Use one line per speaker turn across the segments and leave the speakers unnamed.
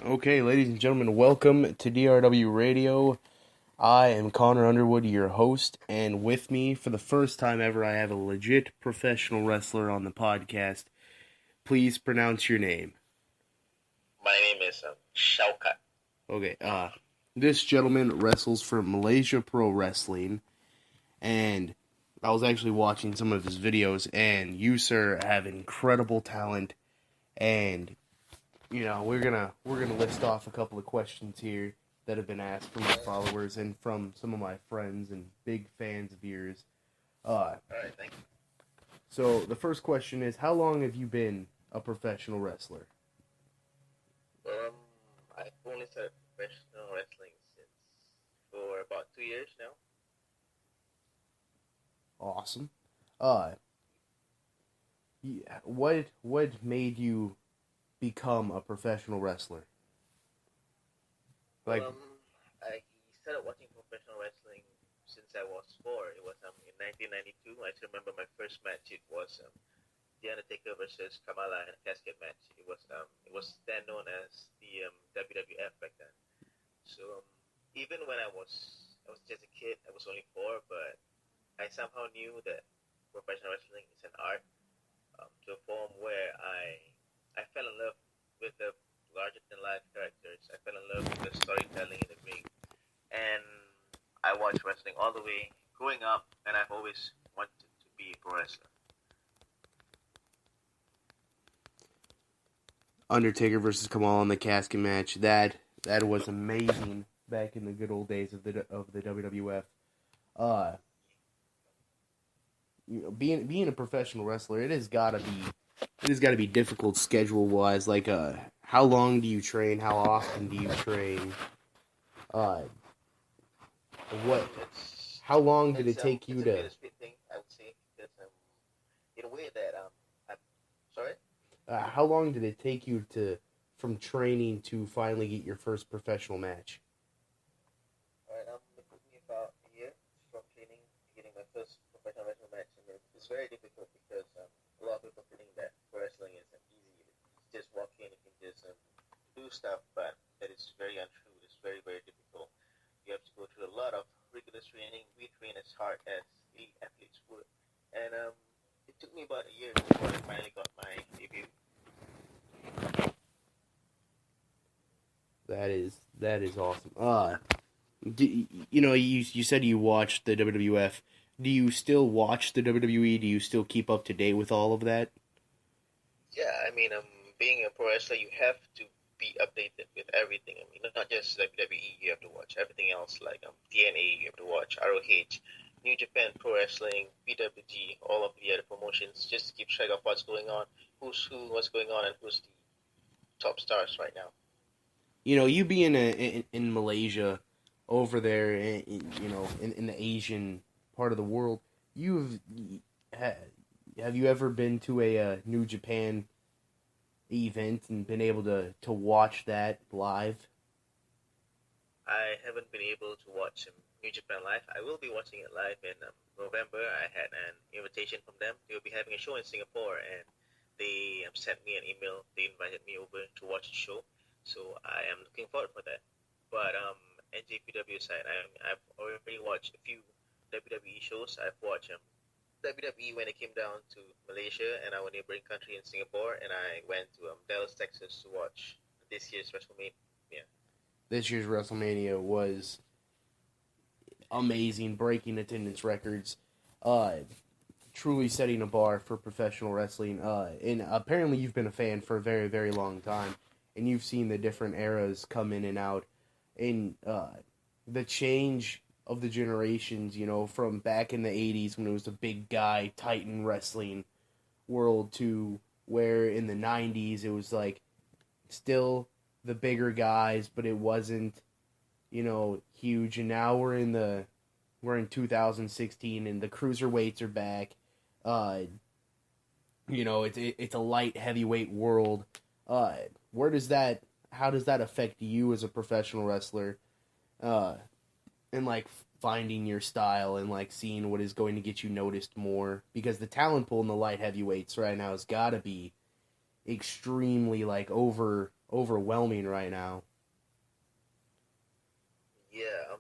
Okay, ladies and gentlemen, welcome to DRW Radio. I am Connor Underwood, your host, and with me for the first time ever, I have a legit professional wrestler on the podcast. Please pronounce your name.
My name is Shaukat.
Okay, this gentleman wrestles for Malaysia Pro Wrestling, and I was actually watching some of his videos, and you, sir, have incredible talent, and we're gonna list off a couple of questions here that have been asked from my followers and from some of my friends and big fans of yours.
All right, thank you.
So the first question is, how long have you been a professional wrestler?
I've only started professional wrestling for about 2 years now.
Awesome. What made you become a professional wrestler?
I started watching professional wrestling since I was 4. It was in 1992. I still remember my first match. It was The Undertaker versus Kamala in a casket match. It was then known as the WWF back then. So even when I was just a kid, I was only 4, but I somehow knew that professional wrestling is an art, to a form where I fell in love with the larger than life characters. I fell in love with the storytelling in the ring, and I watched wrestling all the way growing up, and I've always wanted to be a pro wrestler.
Undertaker versus Kamala in the casket match. That was amazing back in the good old days of the WWF. Being a professional wrestler, it has got to be difficult schedule wise. Like, how long do you train? How often do you train? How long did it take you to?
It's a bittersweet thing, I would say, because in a way that I'm sorry.
How long did it take you from training to finally get your first professional match?
All right, it took me about a year from training to getting my first professional wrestling match, and it's very difficult because a lot of people think that wrestling is easy. You just walk in, you can just do stuff, but that is very untrue. It's very, very difficult. You have to go through a lot of rigorous training. We train as hard as elite athletes would, and it took me about a year before I finally got my debut.
That is awesome. You said you watched the WWF. Do you still watch the WWE? Do you still keep up to date with all of that?
Yeah, I mean, being a pro wrestler, you have to be updated with everything. I mean, not just WWE, you have to watch everything else, like TNA, you have to watch ROH, New Japan Pro Wrestling, PWG, all of the other promotions, just to keep track of what's going on, who's who, what's going on, and who's the top stars right now.
You being in Malaysia, over there, in the Asian part of the world, have you ever been to a New Japan event and been able to watch that live?
I haven't been able to watch New Japan live. I will be watching it live in November. I had an invitation from them. They will be having a show in Singapore, and they sent me an email. They invited me over to watch the show, so I am looking forward for that. But NJPW side, I've already watched a few WWE shows. I've watched WWE when it came down to Malaysia and our neighboring country in Singapore, and I went to Dallas, Texas to watch this year's WrestleMania. Yeah.
This year's WrestleMania was amazing, breaking attendance records, truly setting a bar for professional wrestling. And apparently you've been a fan for a very, very long time, and you've seen the different eras come in and out, and the change of the generations, from back in the 80s when it was the big guy Titan wrestling world to where in the 90s it was like still the bigger guys, but it wasn't, huge. And now we're in 2016, and the cruiserweights are back. It's a light heavyweight world. How does that affect you as a professional wrestler? And like finding your style and like seeing what is going to get you noticed more, because the talent pool in the light heavyweights right now has got to be extremely like overwhelming right now.
Yeah,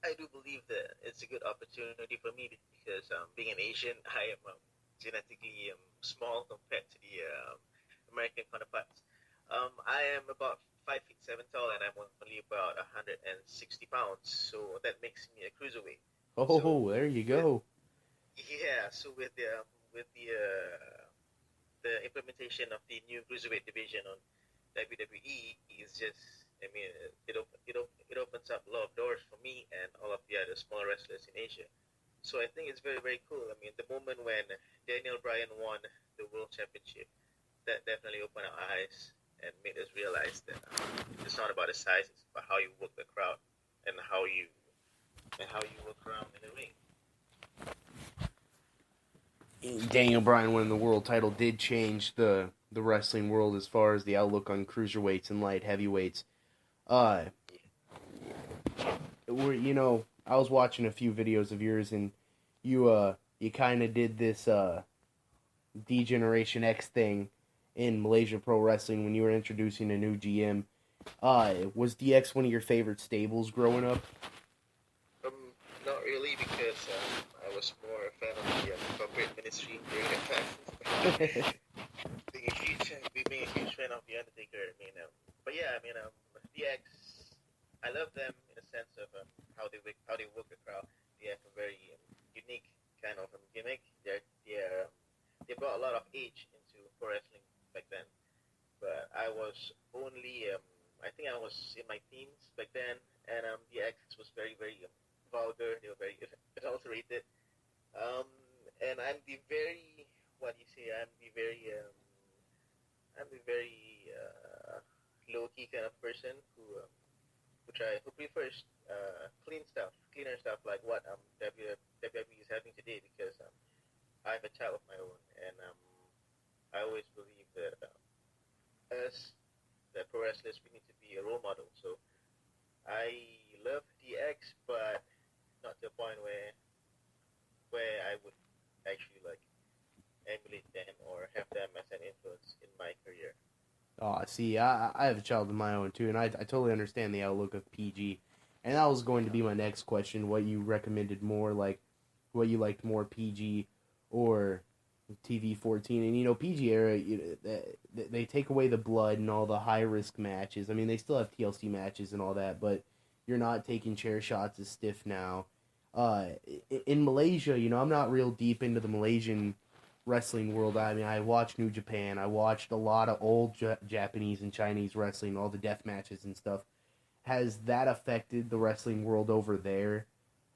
I do believe that it's a good opportunity for me because being an Asian, I am genetically small compared to the American counterparts. I am about 5 feet 7 tall, and I'm only about 160 pounds. So that makes me a cruiserweight.
Oh,
So
there you
with
go.
yeah, so with the implementation of the new cruiserweight division on WWE is just, I mean, it opens up a lot of doors for me and all of the other smaller wrestlers in Asia. So I think it's very, very cool. I mean, the moment when Daniel Bryan won the World Championship, that definitely opened our eyes and made us realize that it's not about the size, it's about how you work the crowd and how you work around in the ring.
Daniel Bryan winning the world title did change the wrestling world as far as the outlook on cruiserweights and light heavyweights. Uh, I was watching a few videos of yours, and you kind of did this D-Generation X thing in Malaysia Pro Wrestling when you were introducing a new GM. Was DX one of your favorite stables growing up?
Not really, because I was more a fan of the corporate ministry during that time. Being a huge fan of the Undertaker. I mean, but yeah, I mean, DX. I love them in the sense of how they work the crowd. They have a very unique kind of gimmick. They brought a lot of age into pro wrestling back then. But I was only I think I was in my teens back then, and DX was very, very vulgar. They were very adulterated. And I'm the very, what do you say? I'm the very low key kind of person who prefers cleaner stuff like what WWE is having today, because I have a child of my own, and I always believe that us, the pro wrestlers, we need to be a role model. So I love DX, but not to a point where I would actually like emulate them or have them as an influence in my career.
Oh, see, I have a child of my own too, and I totally understand the outlook of PG. And that was going to be my next question: what you recommended more, like what you liked more, PG or TV-14? And PG era, they take away the blood and all the high risk matches. I mean, they still have TLC matches and all that, but you're not taking chair shots as stiff now. In Malaysia, I'm not real deep into the Malaysian wrestling world. I mean, I watched New Japan. I watched a lot of old Japanese and Chinese wrestling, all the death matches and stuff. Has that affected the wrestling world over there?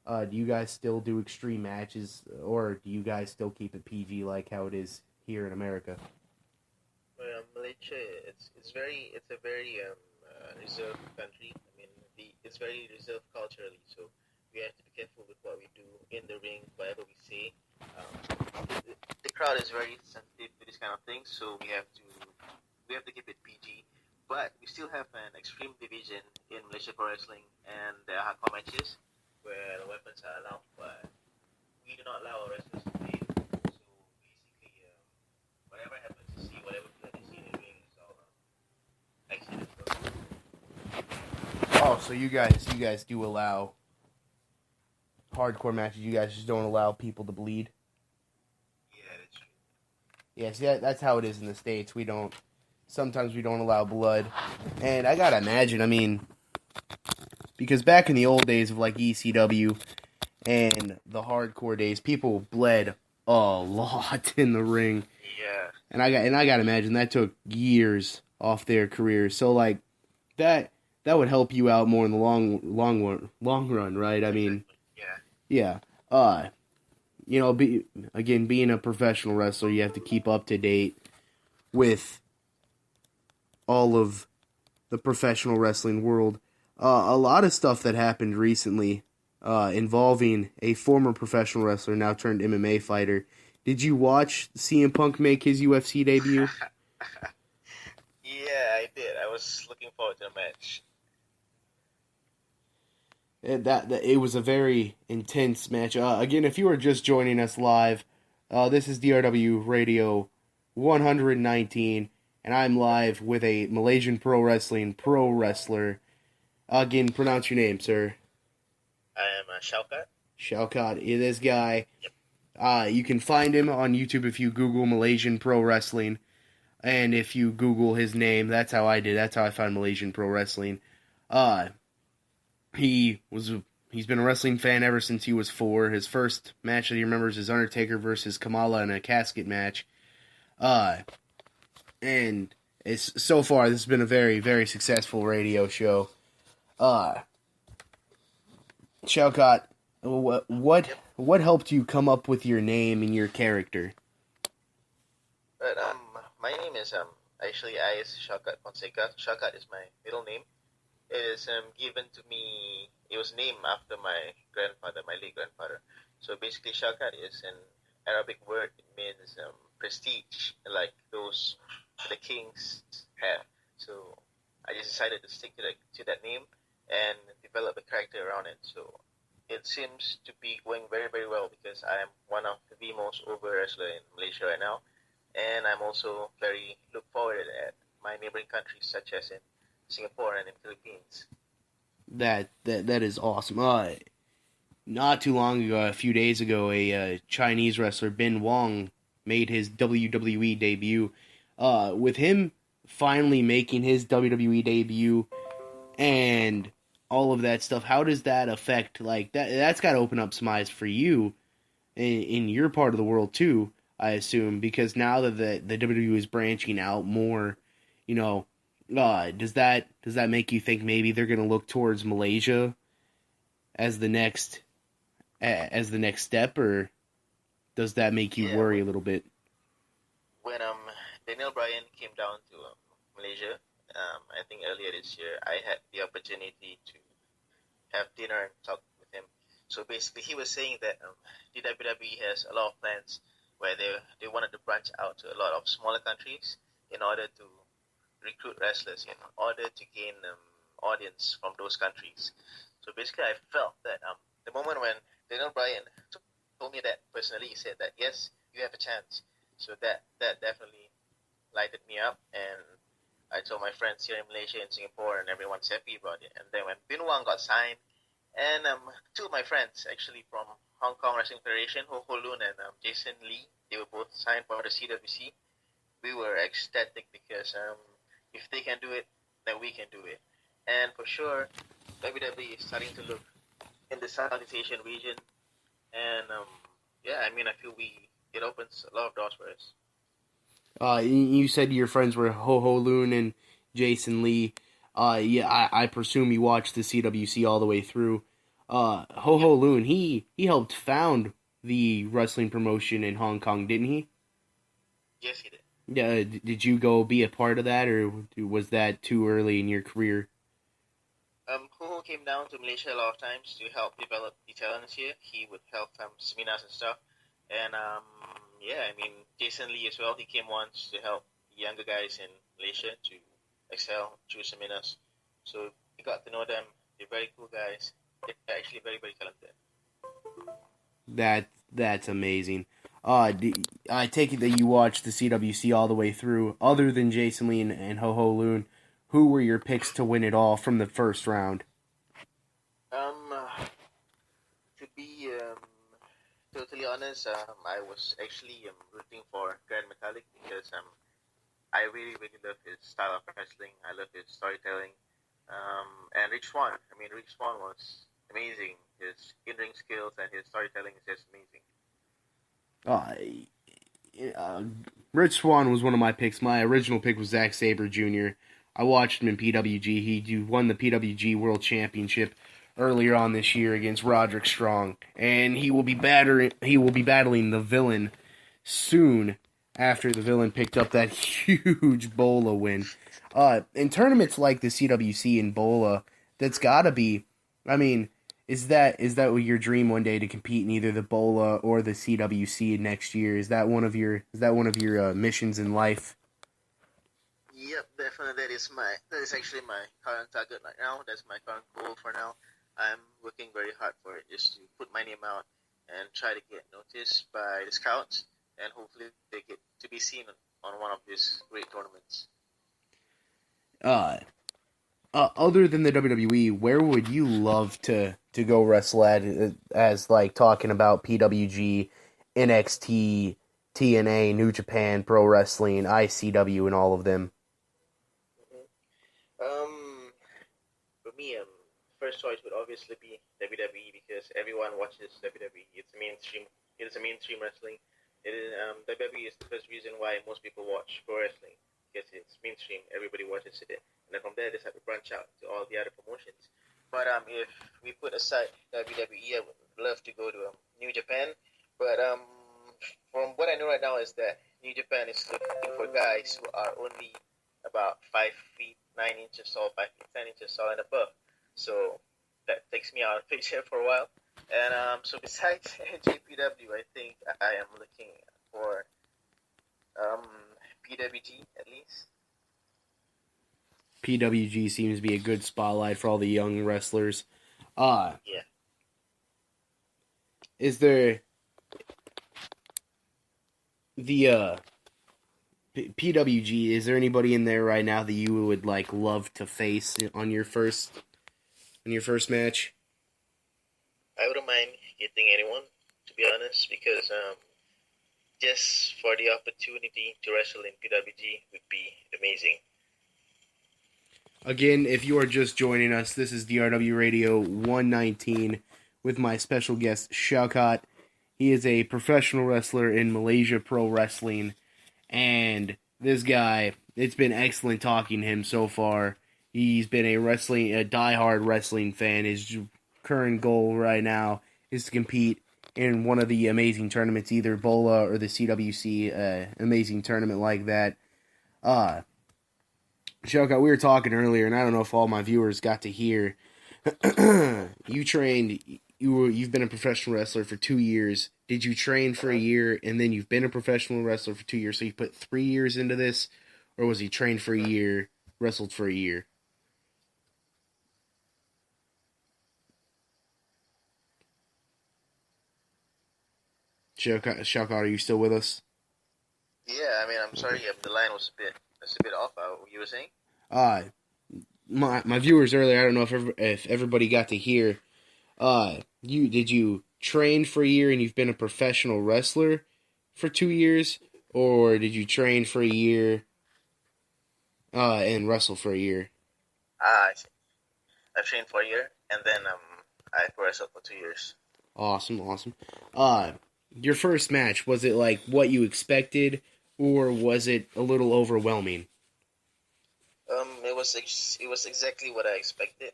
Do you guys still do extreme matches, or do you guys still keep it PG like how it is here in America?
Well, Malaysia, it's a very reserved country. I mean, it's very reserved culturally, so we have to be careful with what we do in the ring, whatever we say. The crowd is very sensitive to this kind of thing, so we have to keep it PG. But we still have an extreme division in Malaysia Pro Wrestling, and there are hardcore matches where the weapons are allowed, but we do not allow our wrestlers to play. So basically, whatever happens to see, whatever blood you see in the ring is all accidental.
Oh, so you guys do allow hardcore matches. You guys just don't allow people to bleed.
Yeah, that's true.
Yeah, see, that's how it is in the States. Sometimes we don't allow blood. And I gotta imagine, I mean, because back in the old days of like ECW and the hardcore days, people bled a lot in the ring.
Yeah.
And I gotta imagine that took years off their careers. So like that would help you out more in the long run, right? I mean, yeah. Being a professional wrestler, you have to keep up to date with all of the professional wrestling world. A lot of stuff that happened recently involving a former professional wrestler, now turned MMA fighter. Did you watch CM Punk make his UFC debut?
Yeah, I did. I was looking forward to the match.
It was a very intense match. Again, if you are just joining us live, this is DRW Radio 119, and I'm live with a Malaysian Pro Wrestling pro wrestler. Again, pronounce your name, sir.
I am Shaukat.
Shaukat. This guy,
Yep.
you can find him on YouTube if you Google Malaysian Pro Wrestling, and if you Google his name, that's how I did. That's how I found Malaysian Pro Wrestling. He's been a wrestling fan ever since he was 4. His first match that he remembers is Undertaker versus Kamala in a casket match. And so far this has been a very, very successful radio show. Shaukat, what helped you come up with your name and your character?
But my name is actually I is Shaukat Fonseca. Shaukat is my middle name. It is given to me. It was named after my grandfather, my late grandfather. So basically, Shaukat is an Arabic word. It means prestige, like those the kings have. So I just decided to stick to that name and develop a character around it. So it seems to be going very, very well because I am one of the most over wrestler in Malaysia right now, and I'm also very look forward at my neighboring countries such as in Singapore and in Philippines.
That is awesome. Not too long ago, a few days ago, a Chinese wrestler, Ben Wong, made his WWE debut. With him finally making his WWE debut and all of that stuff, how does that affect, like, that's got to open up some eyes for you in your part of the world too, I assume, because now that the WWE is branching out more, does that make you think maybe they're going to look towards Malaysia as the next step, or does that make you worry a little bit?
When Daniel Bryan came down to Malaysia, I think earlier this year, I had the opportunity to have dinner and talk with him. So basically, he was saying that the WWE has a lot of plans where they wanted to branch out to a lot of smaller countries in order to recruit wrestlers, in order to gain audience from those countries. So basically, I felt that the moment when Daniel Bryan told me that personally, he said that yes, you have a chance. So that definitely lighted me up, and I told my friends here in Malaysia and Singapore, and everyone's happy about it. And then when Bin Wang got signed, and 2 of my friends actually from Hong Kong Wrestling Federation, Ho Ho Lun and Jason Lee, they were both signed for the CWC. We were ecstatic because if they can do it, then we can do it. And for sure, WWE is starting to look in the Southeast Asian region, and I feel it opens a lot of doors for us.
You said your friends were Ho Ho Lun and Jason Lee. I presume you watched the CWC all the way through. Ho Ho Lun, he helped found the wrestling promotion in Hong Kong, didn't he?
Yes, he did.
Yeah. Did you go be a part of that, or was that too early in your career?
Ho came down to Malaysia a lot of times to help develop the talents here. He would help seminars and stuff. And Jason Lee as well. He came once to help the younger guys in Malaysia to excel through seminars. So we got to know them. They're very cool guys. They're actually very, very talented.
That's amazing. I take it that you watched the CWC all the way through. Other than Jason Lee and Ho Ho Lun, who were your picks to win it all from the first round?
To be totally honest, I was actually rooting for Grand Metalik because I really, really love his style of wrestling. I love his storytelling. And Rich Swann. Rich Swann was amazing. His in-ring skills and his storytelling is just amazing.
Rich Swann was one of my picks. My original pick was Xavier Jr. I watched him in PWG. He won the PWG World Championship earlier on this year against Roderick Strong, and he will be battling the Villain soon after the Villain picked up that huge Bola win. In tournaments like the CWC and Bola, that's gotta be. Is that your dream one day to compete in either the Bola or the CWC next year? Is that one of your missions in life?
Yep, definitely. That is actually my current target right now. That's my current goal for now. I'm working very hard for it, just to put my name out and try to get noticed by the scouts, and hopefully they get to be seen on one of these great tournaments.
Other than the WWE, where would you love to go wrestle at? As like talking about PWG, NXT, TNA, New Japan Pro Wrestling, ICW, and all of them.
For me, first choice would obviously be WWE because everyone watches WWE. It's mainstream. It is a mainstream wrestling. It is WWE is the first reason why most people watch pro wrestling because it's mainstream. Everybody watches it, and then from there they start to branch out to all the other promotions. But if we put aside WWE, I would love to go to New Japan. But from what I know right now is that New Japan is looking for guys who are only about 5 feet 9 inches tall, 5 feet 10 inches tall and above. So that takes me out of the picture for a while. And so besides NJPW, I think I am looking for um, PWG at least.
PWG seems to be a good spotlight for all the young wrestlers.
Yeah.
Is there the PWG? Is there anybody in there right now that you would like love to face on your first match?
I wouldn't mind getting anyone, to be honest, because just for the opportunity to wrestle in PWG would be amazing.
Again, if you are just joining us, this is DRW Radio 119 with my special guest, Shaukat. He is a professional wrestler in Malaysia Pro Wrestling, and this guy, it's been excellent talking to him so far. He's been a diehard wrestling fan. His current goal right now is to compete in one of the amazing tournaments, either BOLA or the CWC, amazing tournament like that. Shaukat, we were talking earlier, and I don't know if all my viewers got to hear. You've been a professional wrestler for 2 years. Did you train for a year, and then you've been a professional wrestler for 2 years, so you put 3 years into this? Or was he trained for a year, wrestled for a year? Shaukat, are you still with us?
Yeah, I mean, I'm sorry, the line was a bit off. What you were saying?
My viewers earlier, I don't know if everybody got to hear. Did you train for a year and you've been a professional wrestler for 2 years, or did you train for a year and wrestle for a year?
I see. I trained for a year, and then I wrestled for 2 years.
Awesome. Your first match, was it like what you expected, or was it a little overwhelming?
It was exactly what I expected.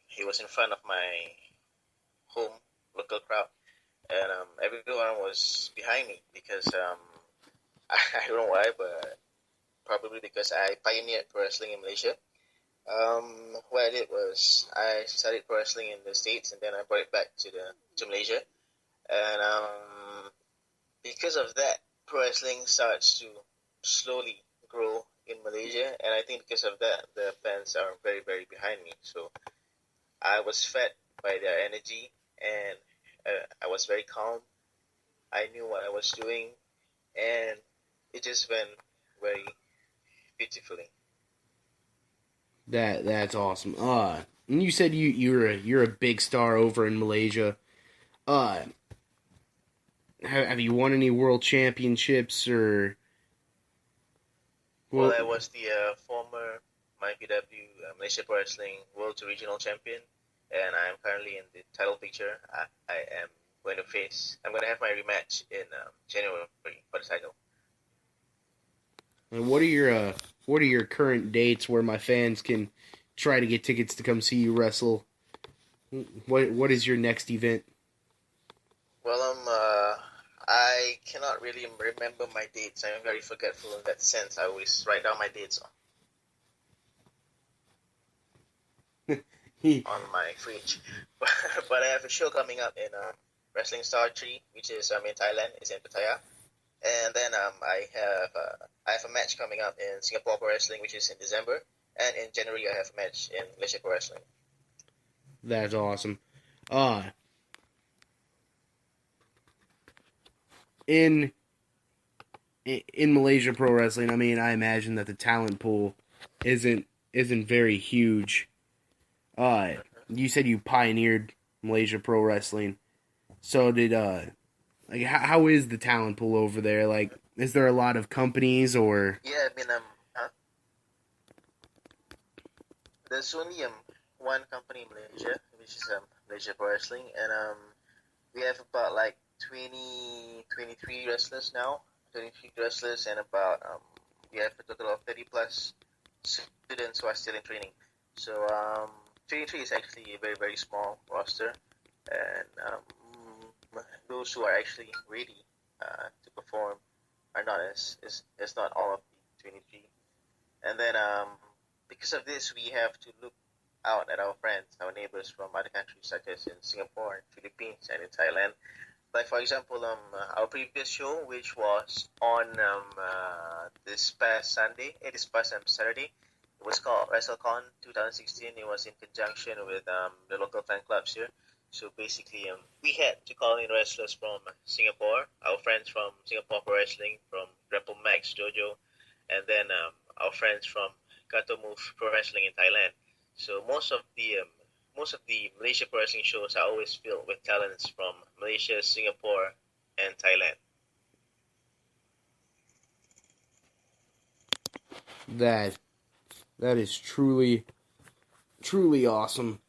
He was in front of my home local crowd, and everyone was behind me because I don't know why, but probably because I pioneered pro wrestling in Malaysia. What I did was I started pro wrestling in the States, and then I brought it back to Malaysia, and because of that, pro wrestling starts to slowly grow in Malaysia, and I think because of that, the fans are very, very behind me. So I was fed by their energy, and I was very calm. I knew what I was doing, and it just went very beautifully.
That's awesome. And you said you're a big star over in Malaysia. Have you won any world championships or?
Well, I was the former MyPW Malaysia Pro Wrestling World to Regional Champion, and I'm currently in the title picture. I am going to I'm going to have my rematch in January for the title.
And what are your current dates where my fans can try to get tickets to come see you wrestle? What is your next event?
Well, I cannot really remember my dates. I'm very forgetful in that sense. I always write down my dates on my fridge. But I have a show coming up in Wrestling Star 3, which is in Thailand. It's in Pattaya. And then I have a match coming up in Singapore Pro Wrestling, which is in December. And in January, I have a match in Malaysia Pro Wrestling.
That's awesome. In Malaysia Pro Wrestling, I mean, I imagine that the talent pool isn't very huge. You said you pioneered Malaysia Pro Wrestling. So did like how is the talent pool over there? Like, is there a lot of companies or?
Yeah, I mean, there's only one company in Malaysia, which is Malaysia Pro Wrestling, and we have about like 23 wrestlers now, 23 wrestlers, and about we have a total of 30 plus students who are still in training. So 23 is actually a very very small roster, and those who are actually ready to perform are not as not all of the 23. And then because of this, we have to look out at our friends, our neighbors from other countries such as in Singapore, Philippines, and in Thailand. Like for example, our previous show, which was on this past Sunday, this past Saturday, it was called WrestleCon 2016. It was in conjunction with the local fan clubs here. So basically, we had to call in wrestlers from Singapore, our friends from Singapore Pro Wrestling, from Grapple Max Dojo, and then our friends from Kato Move Pro Wrestling in Thailand. So most of the Malaysia Pro Wrestling shows are always filled with talents from Malaysia, Singapore, and Thailand.
That is truly awesome.